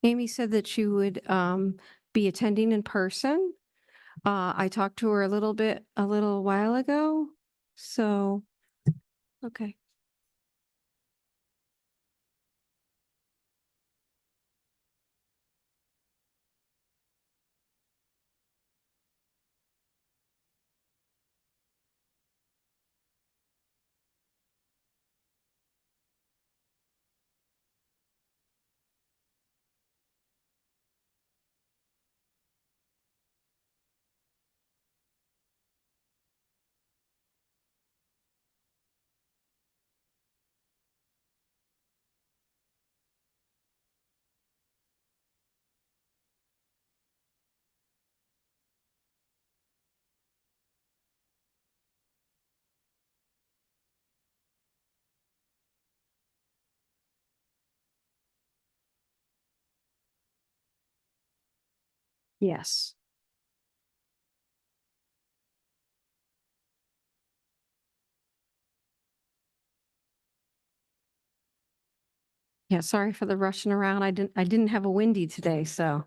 Amy said that she would be attending in person. I talked to her a little while ago. So, okay. Yes. Yeah, sorry for the rushing around. I didn't have a windy today, so.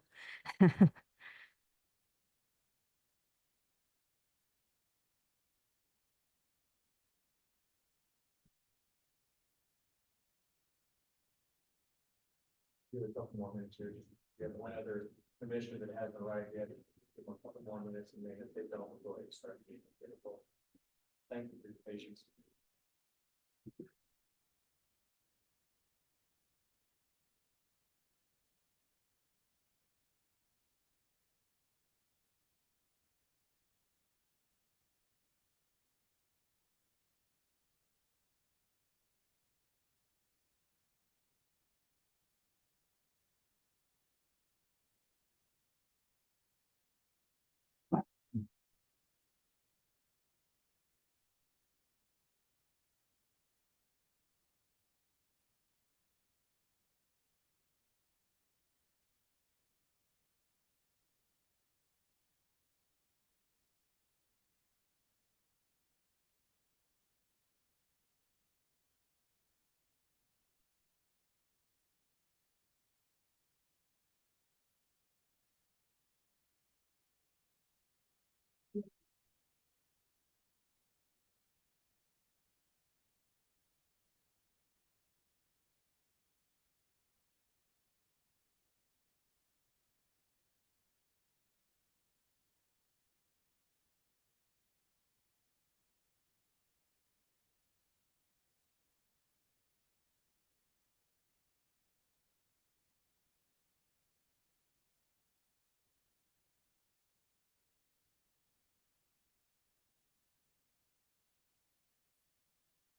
Give it a couple more minutes here. We have one other commissioner that hasn't arrived yet. Give them a couple more minutes and then if they don't, we'll go ahead and start. the meeting. Thank you for your patience.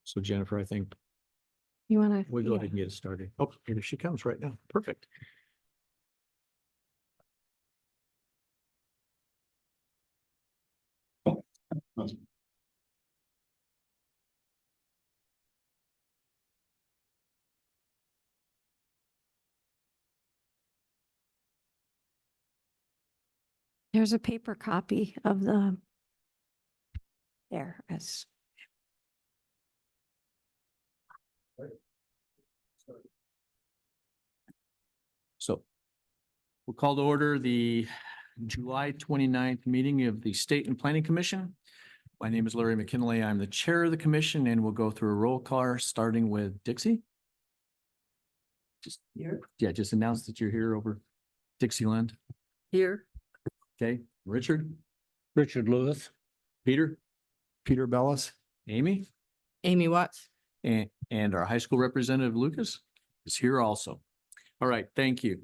So Jennifer, I think You want to? we'll go ahead and get it started. Oh, here she comes right now. Perfect. There's a paper copy of there as. So we'll call to order the July 29th meeting of the State and Planning Commission. My name is Larry McKinley. I'm the chair of the commission and we'll go through a roll call starting with Dixie. Just here. Yeah, just announce that you're here over Dixieland. Here. Okay, Richard, Richard Lewis. Peter, Peter Bellis. Amy, Amy Watts. and our high school representative Lucas is here also. All right, thank you.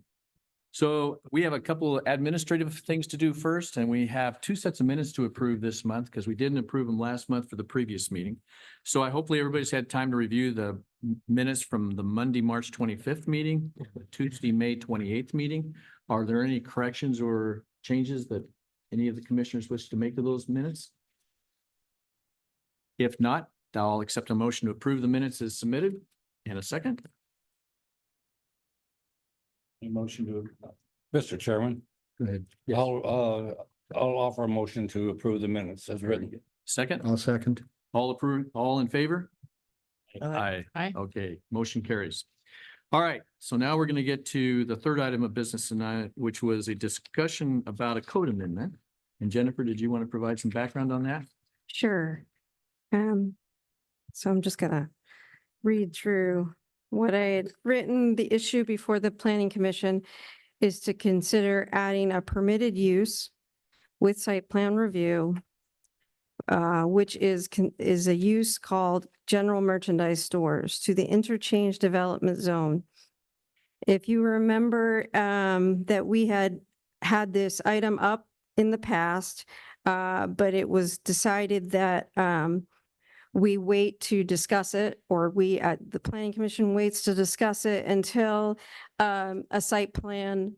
So we have a couple of administrative things to do first, and we have two sets of minutes to approve this month because we didn't approve them last month for the previous meeting. So hopefully everybody's had time to review the minutes from the Monday, March 25th meeting, the Tuesday, May 28th meeting. Are there any corrections or changes that any of the commissioners wish to make to those minutes? If not, I'll accept a motion to approve the minutes as submitted. In a second. A motion to. Mr. Chairman, Go ahead. I'll offer a motion to approve the minutes as written. Second, I'll second. all approved, all in favor? Aye. Okay, motion carries. All right, so now we're going to get to the third item of business tonight, which was a discussion about a code amendment. And Jennifer, did you want to provide some background on that? Sure. So I'm just gonna read through what I had written. The issue before the Planning Commission is to consider adding a permitted use with site plan review, which is a use called general merchandise stores to the interchange development zone. If you remember, that we had this item up in the past, but it was decided that, we wait to discuss it, or we at the Planning Commission waits to discuss it until, a site plan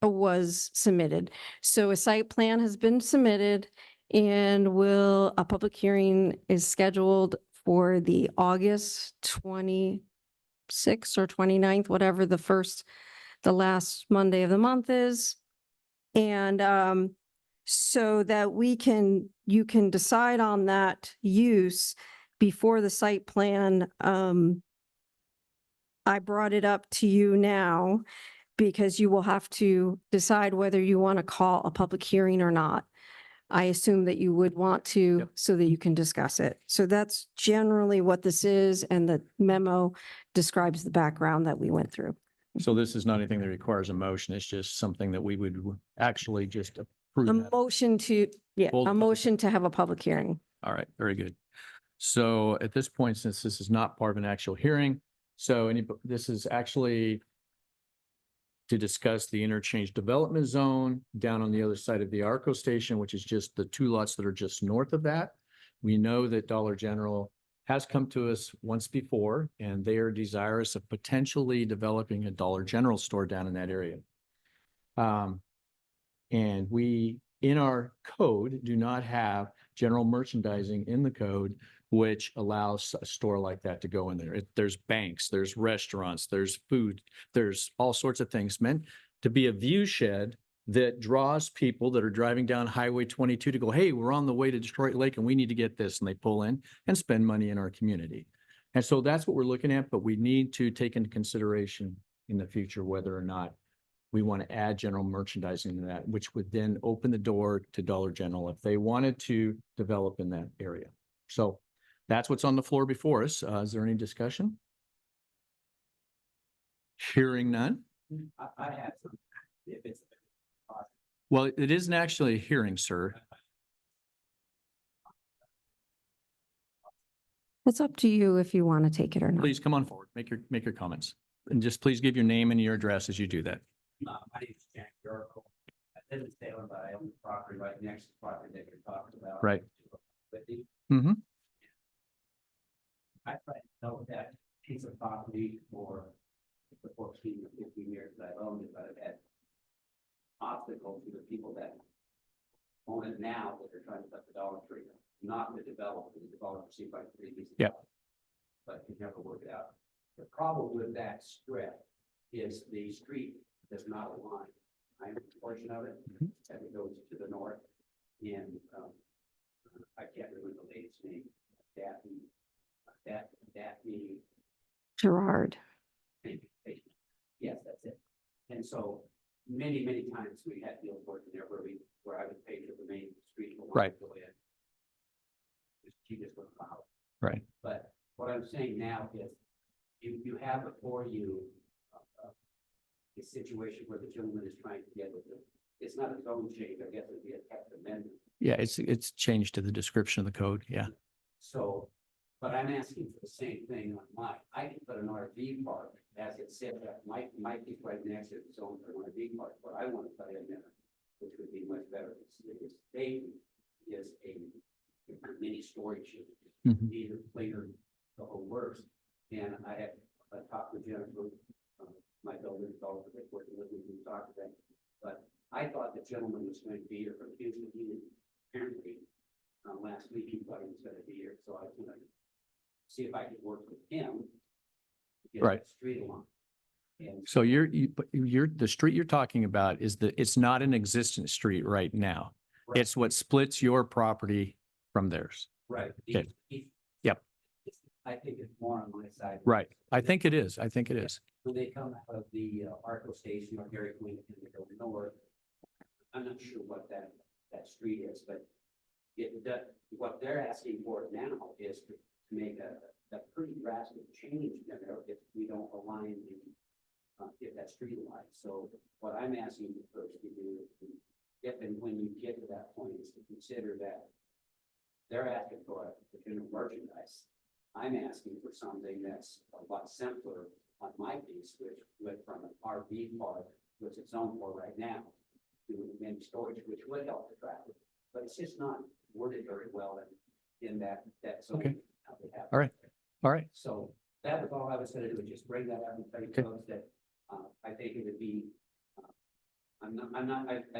was submitted. So a site plan has been submitted and a public hearing is scheduled for the August 26th or 29th, whatever the last Monday of the month is. And so that you can decide on that use before the site plan. I brought it up to you now because you will have to decide whether you want to call a public hearing or not. I assume that you would want to, Yep. so that you can discuss it. So that's generally what this is, and the memo describes the background that we went through. So this is not anything that requires a motion. It's just something that we would actually just approve. A that. motion to, Hold a public motion to have a public hearing. All right, very good. So at this point, since this is not part of an actual hearing, this is actually to discuss the interchange development zone down on the other side of the Arco station, which is just the two lots that are just north of that. We know that Dollar General has come to us once before, and they are desirous of potentially developing a Dollar General store down in that area. And we, in our code, do not have general merchandising in the code, which allows a store like that to go in there. There's banks, there's restaurants, there's food, there's all sorts of things meant to be a view shed that draws people that are driving down Highway 22 to go, hey, we're on the way to Detroit Lake and we need to get this. And they pull in and spend money in our community. And so that's what we're looking at, but we need to take into consideration in the future whether or not we want to add general merchandising to that, which would then open the door to Dollar General if they wanted to develop in that area. So that's what's on the floor before us. Is there any discussion? Hearing none. I have some, if it's. Well, it isn't actually a hearing, sir. It's up to you if you want to take it or not. Please come on forward, make your comments. And just please give your name and your address as you do that. My name is Jack Yurko. I live in Salem, but I own the property right next to the property that you're talking about. Right. Whitney. Mm-hmm. I tried to sell that piece of property for the 14 or 15 years that I've owned it, but I've had obstacles to the people that own it now that are trying to put the Dollar Tree, not the developer, the developer seemed like a pretty decent. Yep. But you never work it out. The problem with that strip is the street does not align. I am a portion of it, as it goes to the north, and I can't remember the lady's name, Daphne. Gerard. Yes, that's it. And so many times we had deals working there where I would pay for the main street. for one Right. to go in. She just wouldn't allow it. Right. But what I'm saying now is you have before you a situation where the gentleman is trying to get with it. It's not a zone change, I guess it'd be a text amendment. Yeah, it's changed to the description of the code. Yeah. So, but I'm asking for the same thing on mine. I can put an RV park, as it said, that might be right next to the zone for an RV park, but I want to put in there, which would be much better. It's stated is a mini storage unit, Mhm. either later or worse. And I had talked with Jennifer, my builder, developer, that's working with me, we talked to them. But I thought the gentleman was going to be here from Houston. He didn't, apparently, last week he thought he was going to be here, so I was going to see if I could work with him to get Right. that street along. And So the street you're talking about it's not an existent street right now. Right. It's what splits your property from theirs. right. Okay. Yep. I think it's more on my side. Right. I think it is. I think it is. when they come out of the Arco Station or Dairy Queen and they go north, I'm not sure what that street is, but what they're asking for now is to make a pretty drastic change there if we don't align get that street light. So what I'm asking you folks to do is to, if and when you get to that point, is to consider that they're asking for the general merchandise. I'm asking for something that's a lot simpler on my piece, which went from an RV park, which it's owned for right now, to mini storage, which would help the traffic. But it's just not worded very well in that zone. Okay. how they have it. All right. All right. So that was all I was gonna do, is just bring that up and tell you Okay. folks that, I think it would be, I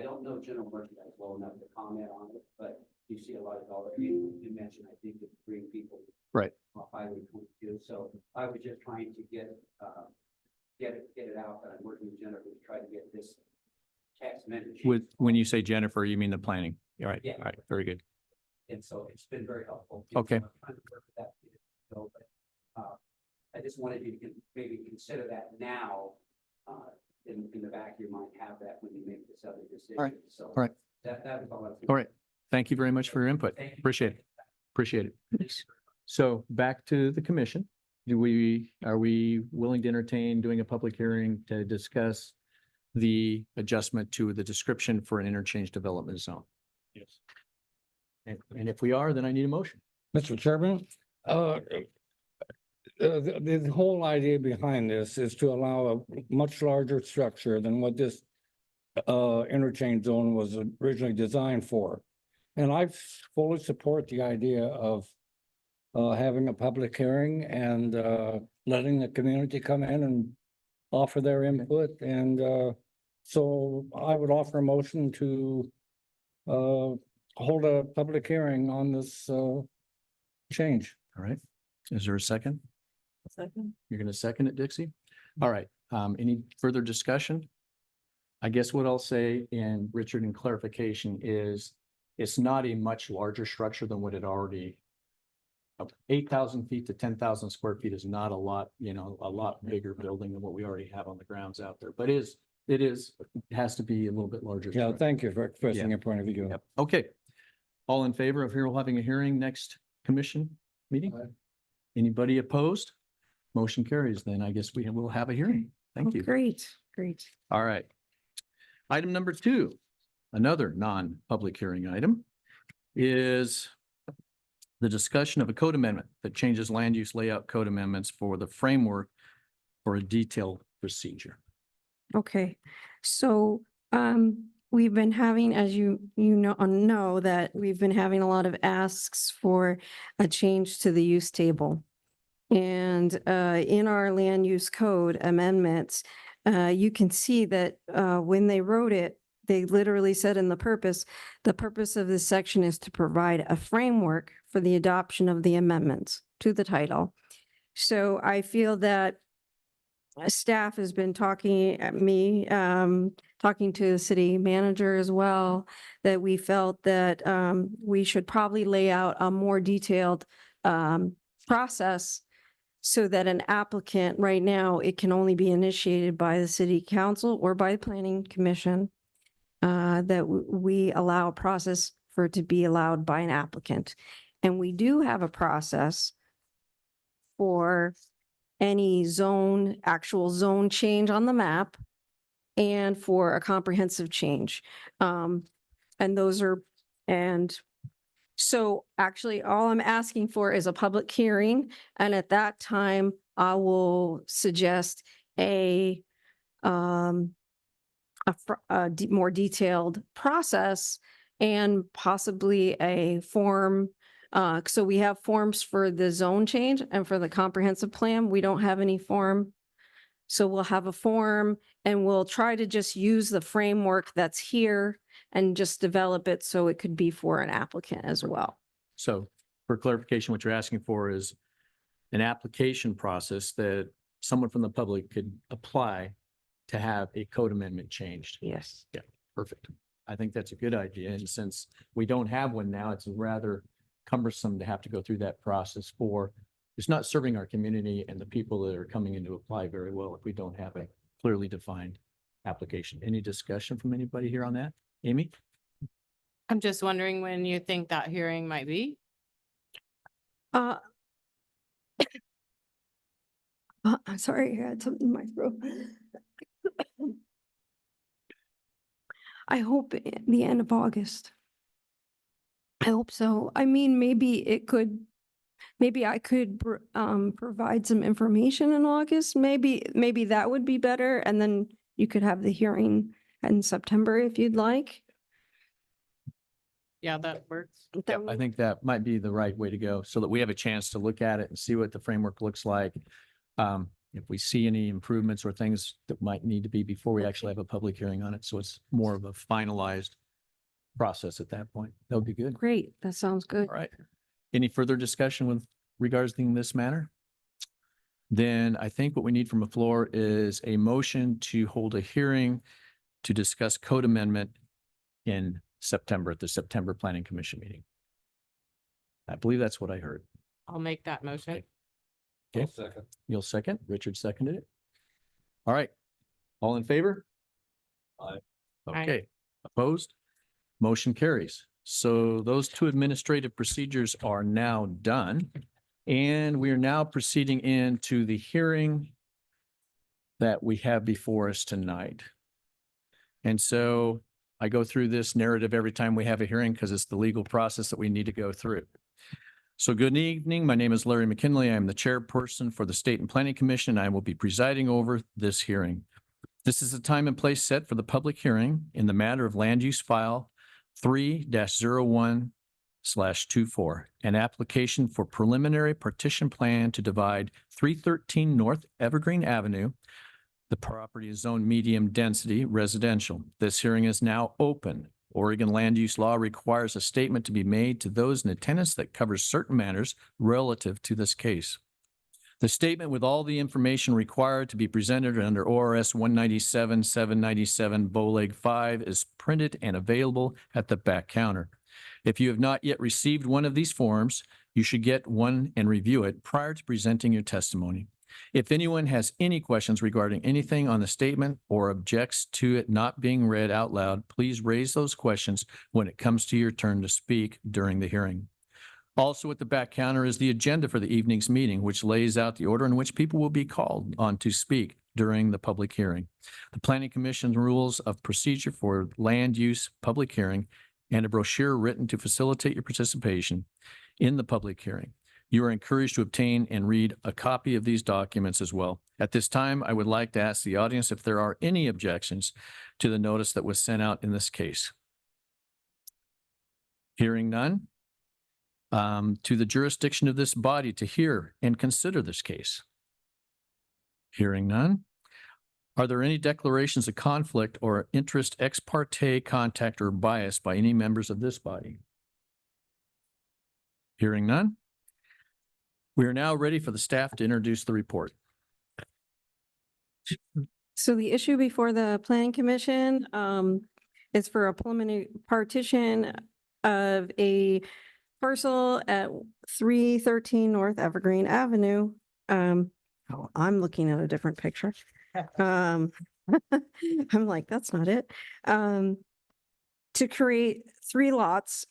don't know general merchandise well enough to comment on it, but you see a lot of dollars, you mentioned, I think, to bring people. Right. Off Highway 22, so I was just trying to get it out, that I'm working with Jennifer to try to get this text amendment. changed. When you say Jennifer, you mean the planning? All right. Yeah. All right. Very good. And so it's been very helpful. Okay. So I'm trying to work with that, so, but, I just wanted you to maybe consider that now, in the back of your mind, have that when you make this other decision. right. So. All right. That was all. I was All right. Thank you very much for your input. Thank you. Appreciate it. Appreciate it. So back to the commission. Are we willing to entertain doing a public hearing to discuss the adjustment to the description for an interchange development zone? Yes. And if we are, then I need a motion. Mr. Chairman, the whole idea behind this is to allow a much larger structure than what this interchange zone was originally designed for. And I fully support the idea of having a public hearing and letting the community come in and offer their input. And so I would offer a motion to hold a public hearing on this change. All right. Is there a second? Second. You're going to second it, Dixie? All right. Any further discussion? I guess what I'll say, and Richard, in clarification, is it's not a much larger structure than what it already. 8,000 feet to 10,000 square feet is not a lot, a lot bigger building than what we already have on the grounds out there, but it has to be a little bit larger. Yeah, structure. thank you for expressing Yeah. your point of view. Yep. Okay. All in favor of having a hearing next commission meeting? Aye. Anybody opposed? Motion carries. Then I guess we will have a hearing. Thank you. Great, great. All right. Item number 2, another non-public hearing item, is the discussion of a code amendment that changes land use layout code amendments for the framework for a detailed procedure. Okay, so we've been having, as you know that we've been having a lot of asks for a change to the use table. And in our land use code amendments, you can see that when they wrote it, they literally said in the purpose of this section is to provide a framework for the adoption of the amendments to the title. So I feel that staff has been talking talking to the city manager as well, that we felt that we should probably lay out a more detailed process so that an applicant, right now, it can only be initiated by the city council or by the planning commission, that we allow a process for it to be allowed by an applicant. And we do have a process for any actual zone change on the map and for a comprehensive change. And so actually all I'm asking for is a public hearing. And at that time, I will suggest a more detailed process and possibly a form. So we have forms for the zone change and for the comprehensive plan. We don't have any form. So we'll have a form and we'll try to just use the framework that's here and just develop it so it could be for an applicant as well. So for clarification, what you're asking for is an application process that someone from the public could apply to have a code amendment changed. Yes. Perfect. I think that's a good idea. And since we don't have one now, it's rather cumbersome to have to go through that process for it's not serving our community and the people that are coming in to apply very well if we don't have a clearly defined application. Any discussion from anybody here on that? Amy? I'm just wondering when you think that hearing might be. Uh, I'm sorry, I had something in my throat. I hope the end of August. I hope so. I mean, maybe I could provide some information in August. Maybe that would be better. And then you could have the hearing in September if you'd like. Yeah, that works. Yeah, I think that might be the right way to go so that we have a chance to look at it and see what the framework looks like. If we see any improvements or things that might need to be before we actually have a public hearing on it. So it's more of a finalized process at that point. That would be good. Great, that sounds good. All right. Any further discussion with regards to this matter? Then I think what we need from the floor is a motion to hold a hearing to discuss code amendment in September at the September Planning Commission meeting. I believe that's what I heard. I'll make that motion. Okay. You'll second. Richard seconded it. All right. All in favor? Aye. Okay. Opposed? Motion carries. So those two administrative procedures are now done. And we are now proceeding into the hearing that we have before us tonight. And so I go through this narrative every time we have a hearing because it's the legal process that we need to go through. So good evening. My name is Larry McKinley. I am the chairperson for the State and Planning Commission. I will be presiding over this hearing. This is the time and place set for the public hearing in the matter of land use file 3-01/24, an application for preliminary partition plan to divide 313 North Evergreen Avenue. The property is zoned medium density residential. This hearing is now open. Oregon land use law requires a statement to be made to those in attendance that covers certain matters relative to this case. The statement with all the information required to be presented under ORS 197-797 Bowleg 5 is printed and available at the back counter. If you have not yet received one of these forms, you should get one and review it prior to presenting your testimony. If anyone has any questions regarding anything on the statement or objects to it not being read out loud, please raise those questions when it comes to your turn to speak during the hearing. Also at the back counter is the agenda for the evening's meeting, which lays out the order in which people will be called on to speak during the public hearing. The Planning Commission rules of procedure for land use public hearing and a brochure written to facilitate your participation in the public hearing. You are encouraged to obtain and read a copy of these documents as well. At this time, I would like to ask the audience if there are any objections to the notice that was sent out in this case. Hearing none, to the jurisdiction of this body to hear and consider this case. Hearing none. Are there any declarations of conflict or interest, ex parte contact, or bias by any members of this body? Hearing none. We are now ready for the staff to introduce the report. So the issue before the Planning Commission is for a preliminary partition of a parcel at 313 North Evergreen Avenue. Oh, I'm looking at a different picture. I'm like, that's not it. To create 3 lots.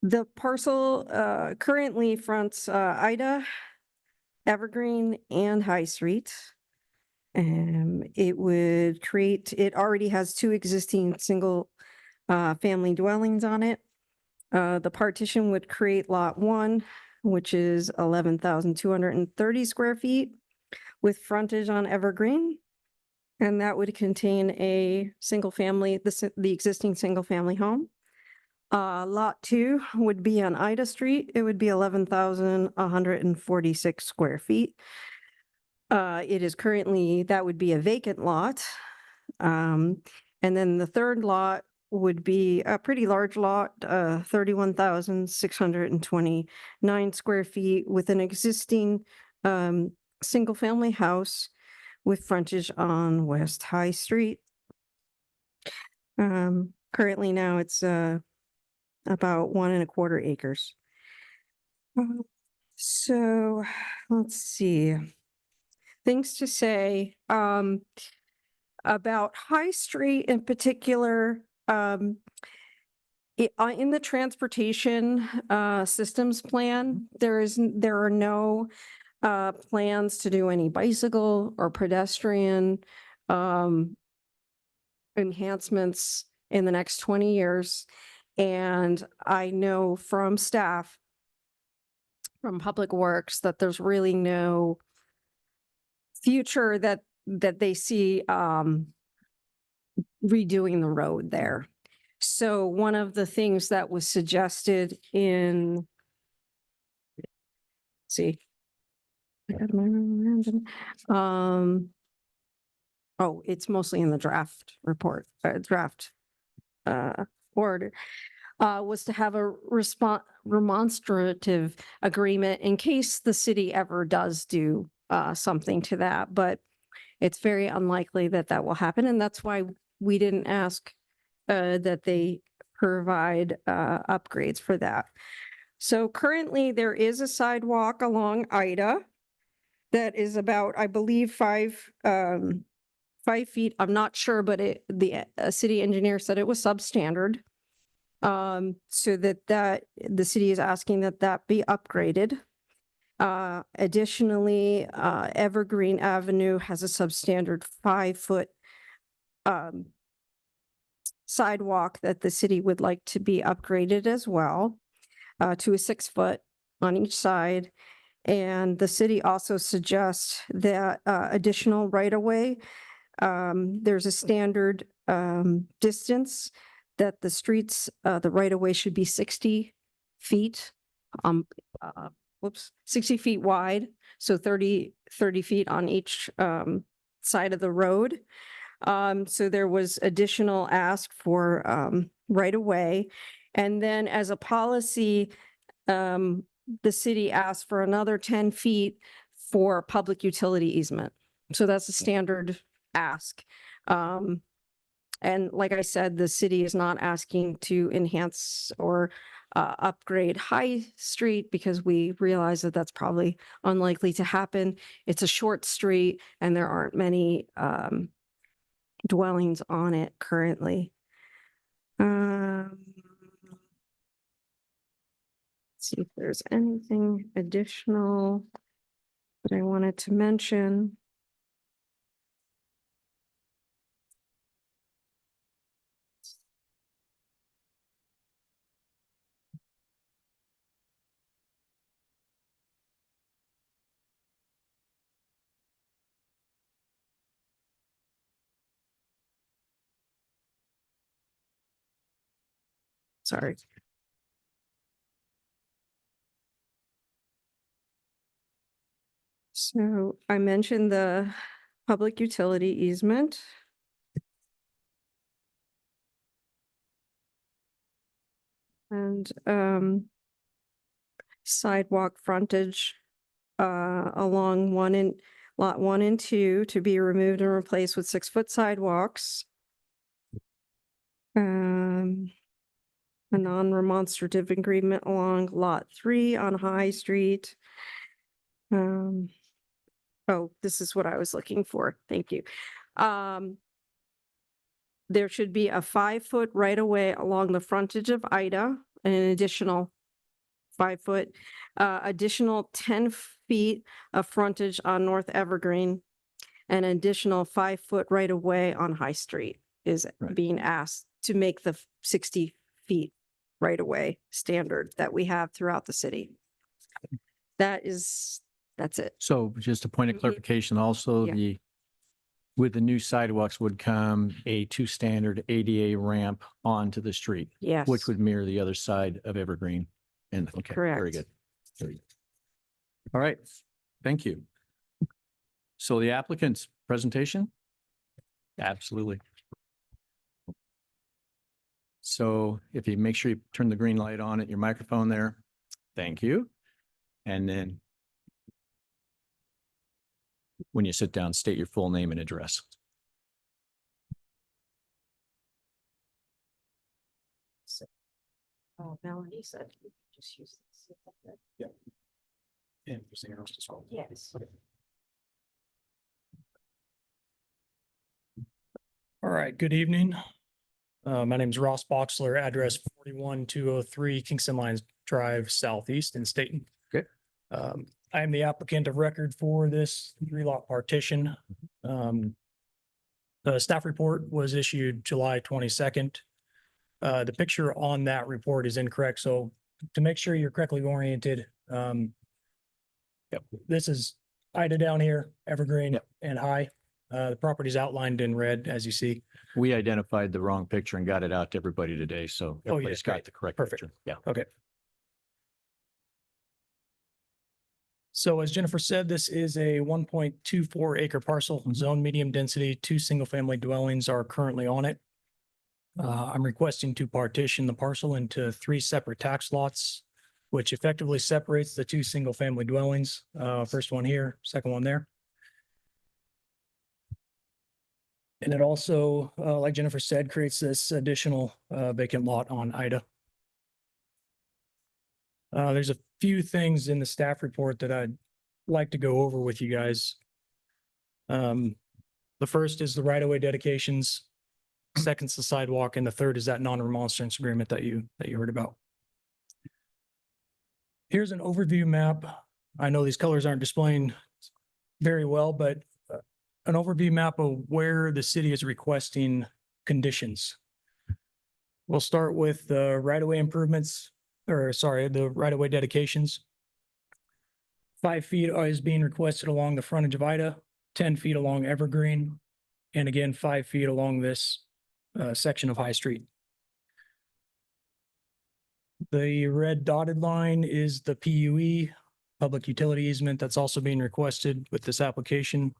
The parcel currently fronts Ida, Evergreen, and High Street. It would create, it already has 2 existing single family dwellings on it. The partition would create lot 1, which is 11,230 square feet with frontage on Evergreen. And that would contain a single family, the existing single family home. Lot 2 would be on Ida Street. It would be 11,146 square feet. It is currently, that would be a vacant lot. And then the third lot would be a pretty large lot, 31,629 square feet with an existing single family house with frontage on West High Street. Currently now it's about 1 1/4 acres. So, let's see. Things to say, about High Street in particular, in the transportation, systems plan, there are no, plans to do any bicycle or pedestrian, enhancements in the next 20 years. And I know from staff, from Public Works, that there's really no future that they see redoing the road there. So one of the things that was suggested in, see, I got my memorandum. Oh, it's mostly in the draft report, draft order, was to have a remonstrative agreement in case the city ever does do something to that. But it's very unlikely that that will happen. And that's why we didn't ask that they provide upgrades for that. So currently there is a sidewalk along Ida that is about, I believe, 5 feet. I'm not sure, but the city engineer said it was substandard. So that the city is asking that that be upgraded. Additionally, Evergreen Avenue has a substandard 5-foot sidewalk that the city would like to be upgraded as well, to a 6-foot on each side. And the city also suggests that additional right-of-way, there's a standard distance that the streets, the right-of-way should be 60 feet, 60 feet wide, so 30 feet on each side of the road. So there was additional ask for right-of-way. And then as a policy, the city asked for another 10 feet for public utility easement. So that's a standard ask. And like I said, the city is not asking to enhance or upgrade High Street because we realize that that's probably unlikely to happen. It's a short street and there aren't many dwellings on it currently. See if there's anything additional that I wanted to mention. Sorry. So I mentioned the public utility easement. And sidewalk frontage along lot 1 and 2 to be removed and replaced with 6-foot sidewalks. A non-remonstrative agreement along lot 3 on High Street. Oh, this is what I was looking for. Thank you. There should be a 5-foot right-of-way along the frontage of Ida, and an additional 5-foot, additional 10 feet of frontage on North Evergreen, and an additional 5-foot right-of-way on High Street is Right. being asked to make the 60 feet right-of-way standard that we have throughout the city. That's it. So just a point of Mhm. clarification, also Yeah. with the new sidewalks would come a 2 standard ADA ramp onto the street, Yes. which would mirror the other side of Evergreen. And, okay, very Correct. good. Very good. All right, thank you. So the applicant's presentation? Absolutely. So if you make sure you turn the green light on at your microphone there, thank you. And then when you sit down, state your full name and address. Melanie said we could just use this. And Christina Roast as well. Yes. All right, good evening. My name is Ross Boxler, address 41203 Kingston Lines Drive Southeast in Staten. Okay. I am the applicant of record for this 3-lot partition. The staff report was issued July 22nd. The picture on that report is incorrect, so to make sure you're correctly oriented, this is Ida down here, Evergreen Yep. and High. The property is outlined in red, as you see. We identified the wrong picture and got it out to everybody today, so yeah, everybody's got great. the correct Perfect. picture. Yeah. Okay. So as Jennifer said, this is a 1.24 acre parcel, zone medium density, 2 single-family dwellings are currently on it. I'm requesting to partition the parcel into 3 separate tax lots, which effectively separates the 2 single-family dwellings. First one here, second one there. And it also, like Jennifer said, creates this additional vacant lot on Ida. There's a few things in the staff report that I'd like to go over with you guys. The first is the right-of-way dedications, second's the sidewalk, and the third is that non-remonstrance agreement that you heard about. Here's an overview map. I know these colors aren't displaying very well, but an overview map of where the city is requesting conditions. We'll start with the right-of-way improvements, or sorry, the right-of-way dedications. 5 feet is being requested along the frontage of Ida, 10 feet along Evergreen, and again, 5 feet along this section of High Street. The red dotted line is the PUE, public utility easement, that's also being requested with this application.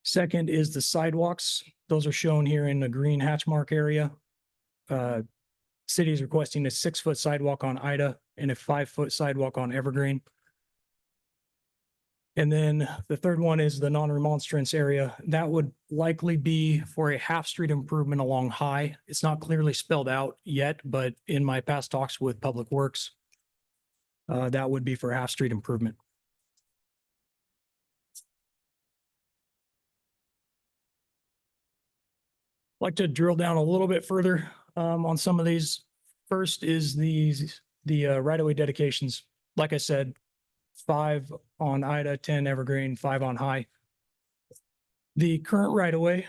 Second is the sidewalks. Those are shown here in the green hatch mark area. City is requesting a 6-foot sidewalk on Ida and a 5-foot sidewalk on Evergreen. And then the third one is the non-remonstrance area. That would likely be for a half-street improvement along High. It's not clearly spelled out yet, but in my past talks with Public Works, that would be for half-street improvement. Like to drill down a little bit further on some of these. First is the right-of-way dedications. Like I said, 5 on Ida, 10 Evergreen, 5 on High. The current right-of-way,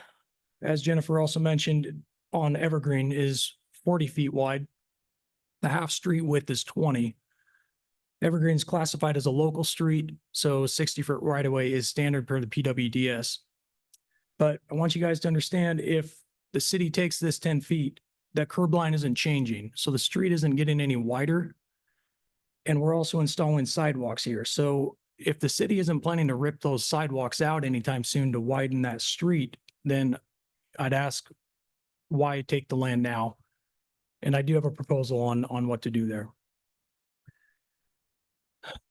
as Jennifer also mentioned, on Evergreen is 40 feet wide. The half-street width is 20. Evergreen's classified as a local street, so 60-foot right-of-way is standard per the PWDS. But I want you guys to understand, if the city takes this 10 feet, that curb line isn't changing. So the street isn't getting any wider. And we're also installing sidewalks here. So if the city isn't planning to rip those sidewalks out anytime soon to widen that street, then I'd ask, why take the land now? And I do have a proposal on what to do there.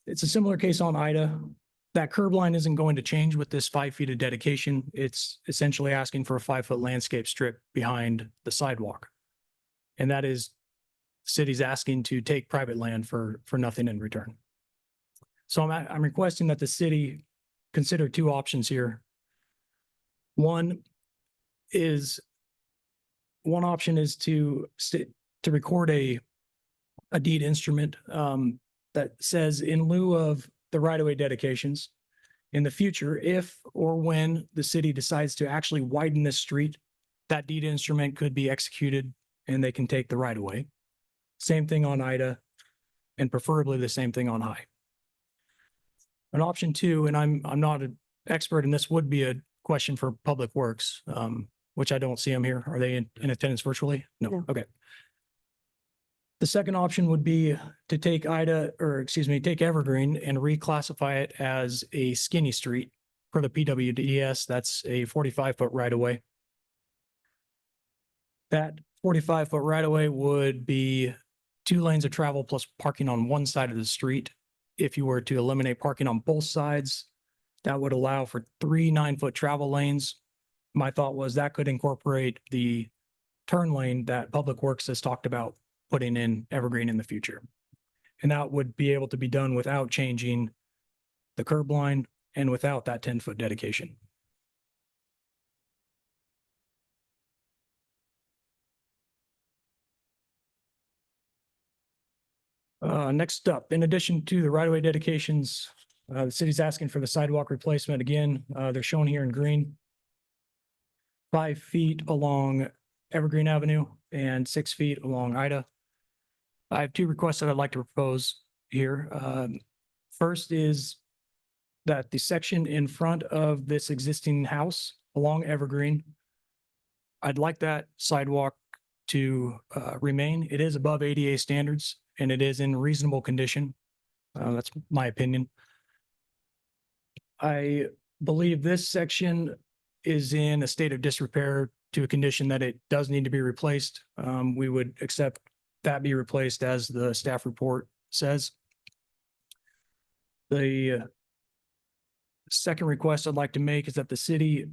It's a similar case on Ida. That curb line isn't going to change with this 5 feet of dedication. It's essentially asking for a 5-foot landscape strip behind the sidewalk. And that is, the city's asking to take private land for nothing in return. So I'm requesting that the city consider 2 options here. One option is to record a deed instrument that says, in lieu of the right-of-way dedications, in the future, if or when the city decides to actually widen this street, that deed instrument could be executed and they can take the right-of-way. Same thing on Ida, and preferably the same thing on High. An option 2, and I'm not an expert, and this would be a question for Public Works, which I don't see them here. Are they in attendance virtually? No. No. Okay. The second option would be to take take Evergreen and reclassify it as a skinny street for the PWDS. That's a 45-foot right-of-way. That 45-foot right-of-way would be 2 lanes of travel plus parking on one side of the street. If you were to eliminate parking on both sides, that would allow for 3 9-foot travel lanes. My thought was that could incorporate the turn lane that Public Works has talked about putting in evergreen in the future. And that would be able to be done without changing the curb line and without that 10-foot dedication. Next up, in addition to the right-of-way dedications, the city's asking for the sidewalk replacement again. They're shown here in green. 5 feet along Evergreen Avenue and 6 feet along Ida. I have 2 requests that I'd like to propose here. First is that the section in front of this existing house along Evergreen, I'd like that sidewalk to remain. It is above ADA standards and it is in reasonable condition. That's my opinion. I believe this section is in a state of disrepair to a condition that it does need to be replaced. We would accept that be replaced as the staff report says. The second request I'd like to make is that the city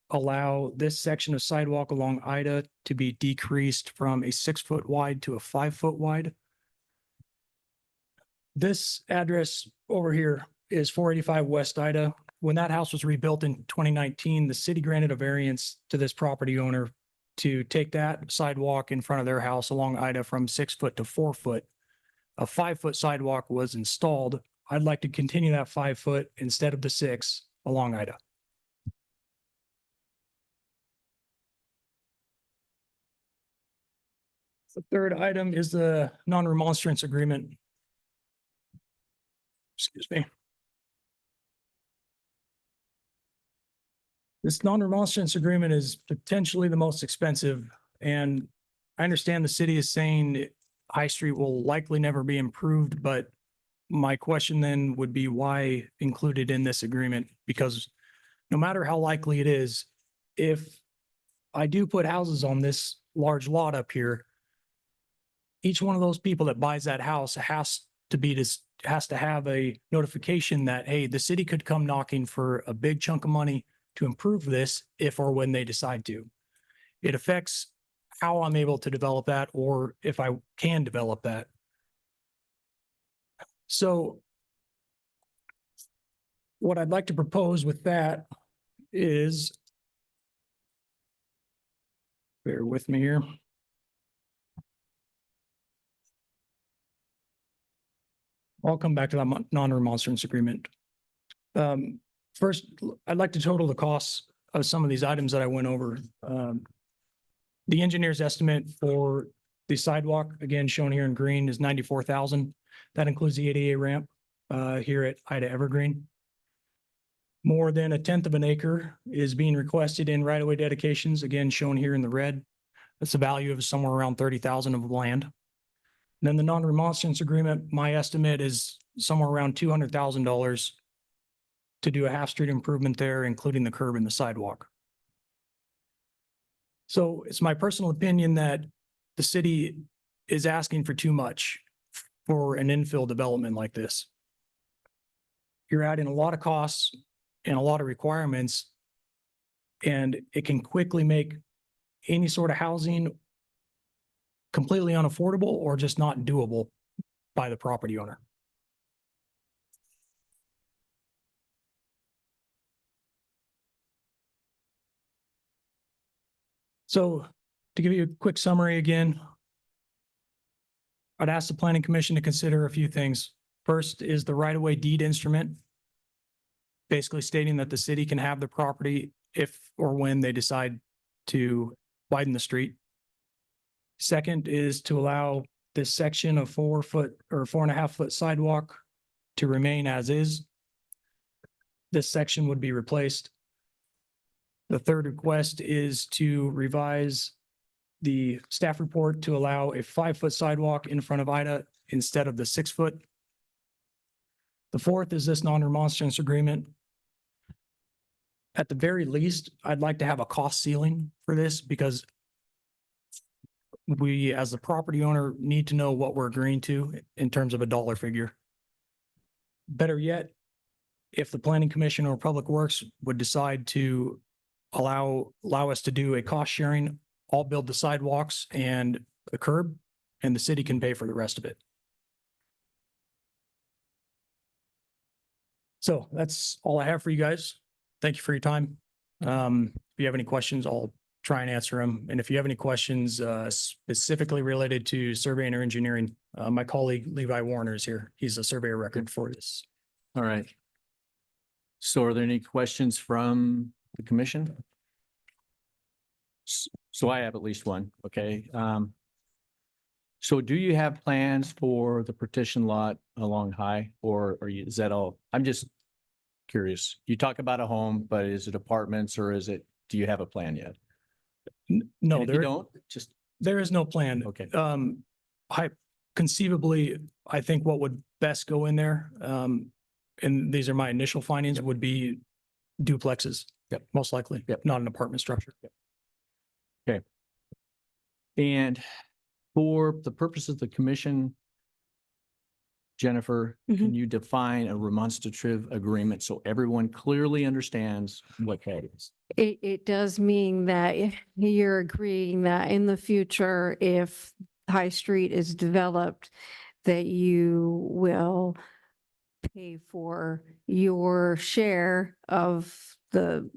allow this section of sidewalk along Ida to be decreased from a 6-foot wide to a 5-foot wide. This address over here is 485 West Ida. When that house was rebuilt in 2019, the city granted a variance to this property owner to take that sidewalk in front of their house along Ida from 6 foot to 4 foot. A 5-foot sidewalk was installed. I'd like to continue that 5 foot instead of the 6 along Ida. The third item is the non-remonstrance agreement. Excuse me. This non-remonstrance agreement is potentially the most expensive, and I understand the city is saying High Street will likely never be improved, but my question then would be why include it in this agreement? Because no matter how likely it is, if I do put houses on this large lot up here, each one of those people that buys that house has to have a notification that, hey, the city could come knocking for a big chunk of money to improve this if or when they decide to. It affects how I'm able to develop that or if I can develop that. So what I'd like to propose with that is, bear with me here. I'll come back to that non-remonstrance agreement. First, I'd like to total the costs of some of these items that I went over. The engineer's estimate for the sidewalk, again, shown here in green, is $94,000. That includes the ADA ramp here at Ida Evergreen. More than 1/10 of an acre is being requested in right-of-way dedications, again, shown here in the red. That's a value of somewhere around $30,000 of land. Then the non-remonstrance agreement, my estimate is somewhere around $200,000 to do a half-street improvement there, including the curb and the sidewalk. So it's my personal opinion that the city is asking for too much for an infill development like this. You're adding a lot of costs and a lot of requirements, and it can quickly make any sort of housing completely unaffordable or just not doable by the property owner. So to give you a quick summary again, I'd ask the Planning Commission to consider a few things. First is the right-of-way deed instrument, basically stating that the city can have the property if or when they decide to widen the street. Second is to allow this section of 4 foot or 4.5 foot sidewalk to remain as is. This section would be replaced. The third request is to revise the staff report to allow a 5-foot sidewalk in front of Ida instead of the 6-foot. The fourth is this non-remonstrance agreement. At the very least, I'd like to have a cost ceiling for this because we, as the property owner, need to know what we're agreeing to in terms of a dollar figure. Better yet, if the Planning Commission or Public Works would decide to allow us to do a cost sharing, I'll build the sidewalks and the curb, and the city can pay for the rest of it. So that's all I have for you guys. Thank you for your time. If you have any questions, I'll try and answer them. And if you have any questions specifically related to surveying or engineering, my colleague Levi Warner is here. He's a surveyor record for this. All right. So are there any questions from the commission? So I have at least one, okay? So do you have plans for the partition lot along High, or is that all? I'm just curious. You talk about a home, but is it apartments or do you have a plan yet? No, And if you don't, just, there is no plan. okay. I conceivably, I think what would best go in there, and these are my initial findings, would be duplexes. Yep. Most likely. Yep. Not an apartment structure. And for the purpose of the commission, Jennifer, can you define a remonstrative agreement so everyone clearly understands what that is? It does mean that you're agreeing that in the future, if High Street is developed, that you will pay for your share of the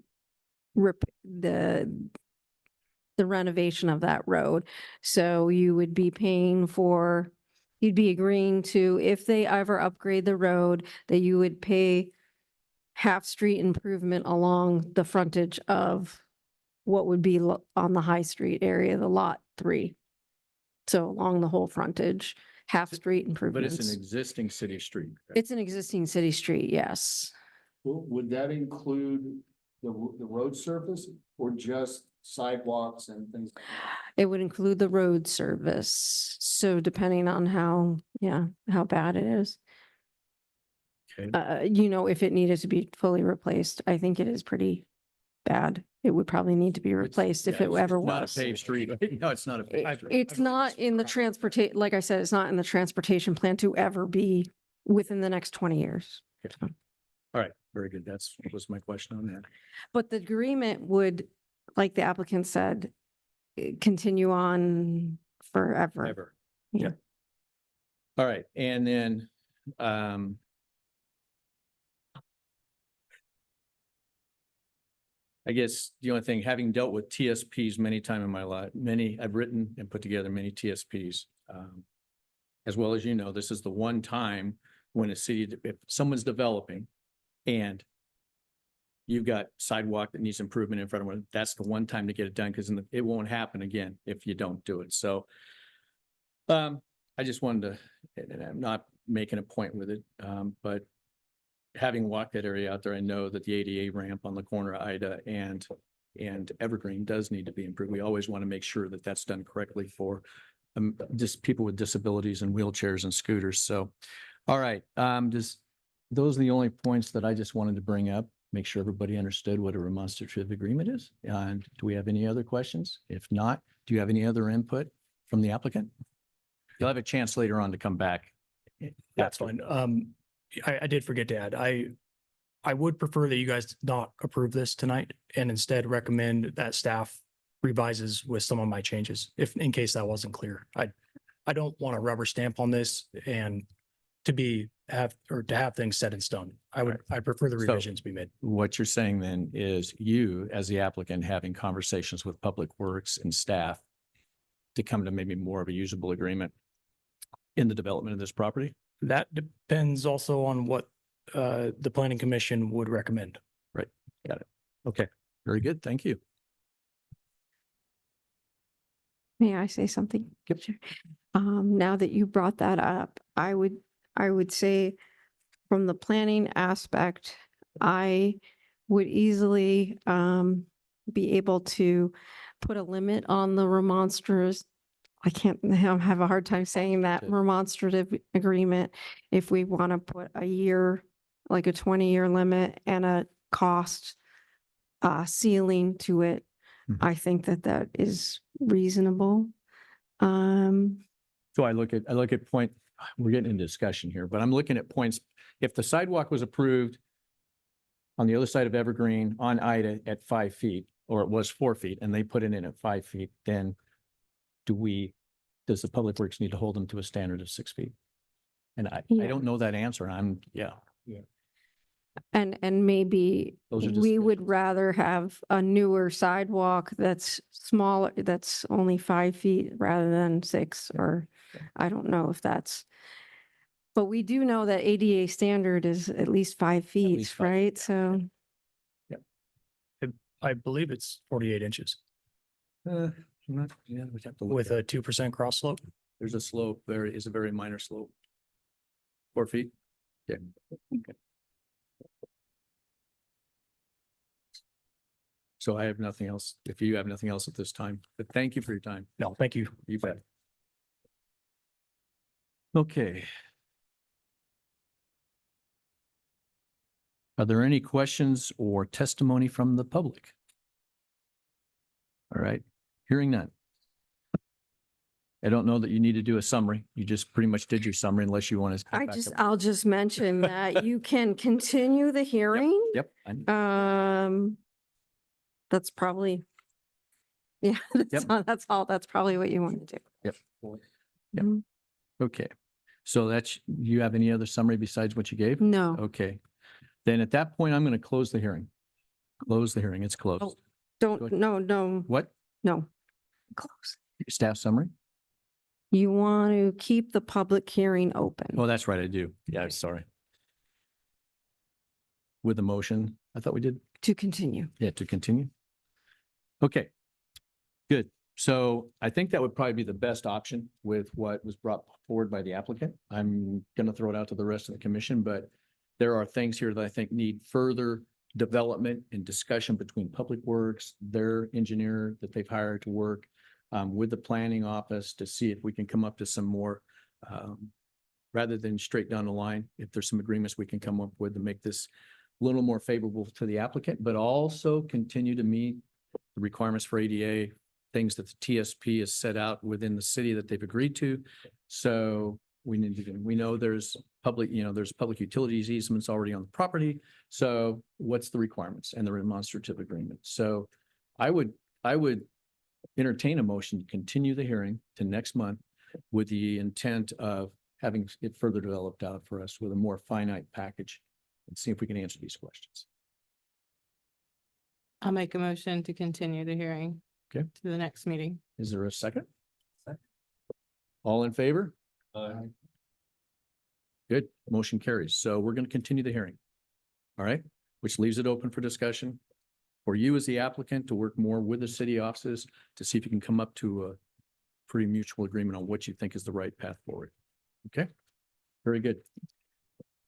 renovation of that road. So you would be paying for, you'd be agreeing to, if they ever upgrade the road, that you would pay half street improvement along the frontage of what would be on the High Street area, the lot 3. So along the whole frontage, half street But improvements. it's an existing city street. It's an existing city street, yes. Would that include the road surface or just sidewalks and things? It would include the road service. So depending on how bad it is. Okay. If it needed to be fully replaced, I think it is pretty bad. It would probably need to be replaced if Yeah, it it's ever not a was. paved street. No, it's not a paved street. It's not in the like I said, it's not in the transportation plan to ever be within the next 20 years. All right, very good. Was my question on that. But the agreement would, like the applicant said, continue on forever. Ever. Yeah. All right, and then, I guess the only thing, having dealt with TSPs many times in my life, I've written and put together many TSPs. As well as you know, this is the one time when a city, if someone's developing and you've got sidewalk that needs improvement in front of it, that's the one time to get it done, because it won't happen again if you don't do it. So I just wanted to, and I'm not making a point with it, but having walked that area out there, I know that the ADA ramp on the corner of Ida and Evergreen does need to be improved. We always want to make sure that that's done correctly for just people with disabilities and wheelchairs and scooters. So, all right, those are the only points that I just wanted to bring up. Make sure everybody understood what a remonstrative agreement is. And do we have any other questions? If not, do you have any other input from the applicant? You'll have a chance later on to come back. That's fine. I did forget to add, I would prefer that you guys not approve this tonight and instead recommend that staff revises with some of my changes, in case that wasn't clear. I don't want a rubber stamp on this and to have things set in stone. I prefer the So- revisions be made. What you're saying then is you, as the applicant, having conversations with Public Works and staff to come to maybe more of a usable agreement in the development of this property? That depends also on what the planning commission would recommend. Okay, very good. Thank you. May I say something? Yep. Sure. Now that you brought that up, I would say from the planning aspect, I would easily be able to put a limit on the remonstrance. I can't, I have a hard time saying that Okay. remonstrative agreement. If we want to put a year, like a 20-year limit and a cost ceiling to it, Mhm. I think that is reasonable. So I look at point, we're getting into discussion here, but I'm looking at points. If the sidewalk was approved on the other side of Evergreen on Ida at 5 feet, or it was 4 feet, and they put it in at 5 feet, then do we does the Public Works need to hold them to a standard of 6 feet? And I Yeah. don't know that answer. And maybe Those are we would discussions. rather have a newer sidewalk that's smaller, that's only 5 feet rather than 6, or I don't know if that's. But we do know that ADA standard is at least 5 feet, least 5 feet, right? yeah. So, I believe it's 48 inches Yeah, we'd have to look with at a it. 2% cross slope. There's a slope, is a very minor slope. 4 feet? Yeah. Okay. So I have nothing else, if you have nothing else at this time, but thank you for your time. No, thank you. You bet. Okay. Are there any questions or testimony from the public? All right, hearing none. I don't know that you need to do a summary. You just pretty much did your summary unless you want to. I'll just mention that you can continue the hearing. Yep. I- That's probably, yeah, that's all. That's probably what you want to do. Yep. Mhm. Okay. So that's, you have any other summary besides what you gave? No, Okay. Then at that point, I'm going to close the hearing. Close the hearing. It's closed. Oh. don't, ahead. no, What? no. Close. Staff summary? You want to keep the public hearing open. Oh, that's right. I do. Yeah, sorry. With the motion, I thought we did. To continue. Yeah, to continue. Okay, good. So I think that would probably be the best option with what was brought forward by the applicant. I'm going to throw it out to the rest of the commission, but there are things here that I think need further development and discussion between Public Works, their engineer that they've hired to work with the planning office to see if we can come up to some more, rather than straight down the line, if there's some agreements we can come up with to make this a little more favorable to the applicant, but also continue to meet the requirements for ADA, things that the TSP has set out within the city that they've agreed to. So we need to, we know there's public, there's public utilities easements already on the property. So what's the requirements and the demonstrative agreement? So I would entertain a motion to continue the hearing to next month with the intent of having it further developed out for us with a more finite package and see if we can answer these questions. I'll make a motion to continue the hearing. Okay. To the next meeting. Is there a second? All in favor? Good, motion carries. So we're going to continue the hearing. All right, which leaves it open for discussion for you as the applicant to work more with the city offices to see if you can come up to a pretty mutual agreement on what you think is the right path forward. Okay, very good.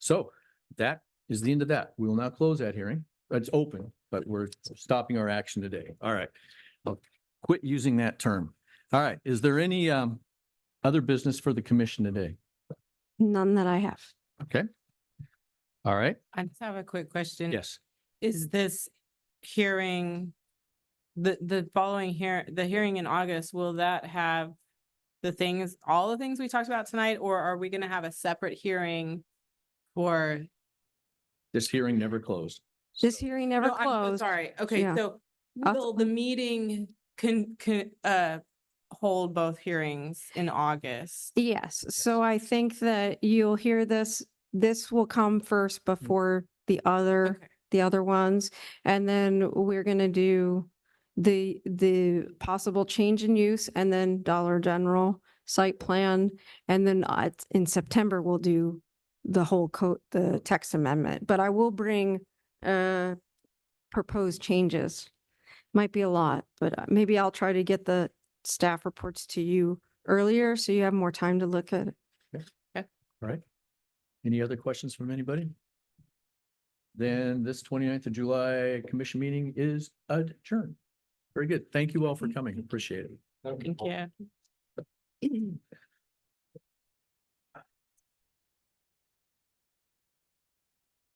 So that is the end of that. We will now close that hearing. It's open, but we're stopping our action today. All right. I'll quit using that term. All right. Is there any other business for the commission today? None that I have. Okay. All right. I just have a quick question. Yes. Is this hearing, the following the hearing in August, will that have all the things we talked about tonight, or are we gonna have a separate hearing for? This hearing never closed. This hearing never No, I'm so closed. sorry. Okay, Yeah. so I'll- will the meeting can hold both hearings in August? Yes, so I think that you'll hear this will come first before the Okay. other ones. And then we're gonna do the possible change in use and then Dollar General site plan. And then in September, we'll do the whole code, the text amendment. But I will bring proposed changes. Might be a lot, but maybe I'll try to get the staff reports to you earlier so you have more time to look at it. All right. Any other questions from anybody? Then this 29th of July commission meeting is adjourned. Very good. Thank you all for coming. Appreciate it. Thank you.